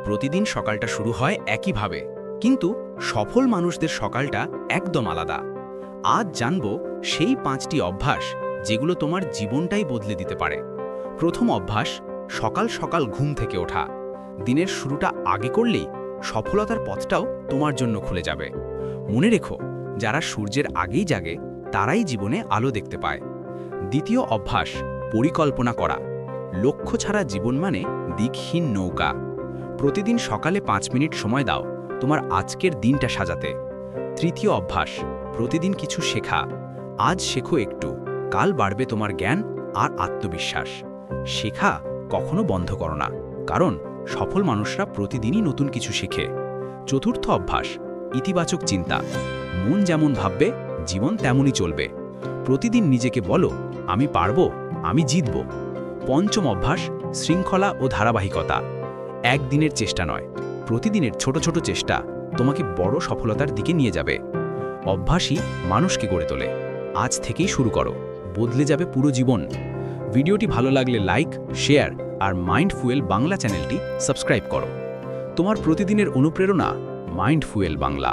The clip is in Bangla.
প্রতিদিন সকালটা শুরু হয় একইভাবে, কিন্তু সফল মানুষদের সকালটা একদম আলাদা। আজ জানব সেই 5টি অভ্যাস যেগুলো তোমার জীবনটাই বদলে দিতে পারে। প্রথম অভ্যাস, সকাল সকাল ঘুম থেকে ওঠা। দিনের শুরুটা আগে করলেই সফলতার পথটাও তোমার জন্য খুলে যাবে। মনে রেখো, যারা সূর্যের আগেই জাগে তারাই জীবনে আলো দেখতে পায়। দ্বিতীয় অভ্যাস, পরিকল্পনা করা। লক্ষ্য ছাড়া জীবন মানে দিকহীন নৌকা। প্রতিদিন সকালে 5 মিনিট সময় দাও তোমার আজকের দিনটা সাজাতে। তৃতীয় অভ্যাস, প্রতিদিন কিছু শেখা। আজ শেখো একটু, কাল বাড়বে তোমার জ্ঞান আর আত্মবিশ্বাস। শেখা কখনো বন্ধ করো না, কারণ সফল মানুষরা প্রতিদিনই নতুন কিছু শেখে। চতুর্থ অভ্যাস, ইতিবাচক চিন্তা। মন যেমন ভাববে জীবন তেমনই চলবে। প্রতিদিন নিজেকে বলো, আমি পারবো, আমি জিতব। পঞ্চম অভ্যাস, শৃঙ্খলা ও ধারাবাহিকতা। একদিনের চেষ্টা নয়, প্রতিদিনের ছোট ছোট চেষ্টা তোমাকে বড় সফলতার দিকে নিয়ে যাবে। অভ্যাসই মানুষকে গড়ে তোলে। আজ থেকেই শুরু করো, বদলে যাবে পুরো জীবন। ভিডিওটি ভালো লাগলে লাইক, শেয়ার আর মাইন্ডফুয়েল বাংলা চ্যানেলটি সাবস্ক্রাইব করো। তোমার প্রতিদিনের অনুপ্রেরণা মাইন্ডফুয়েল বাংলা।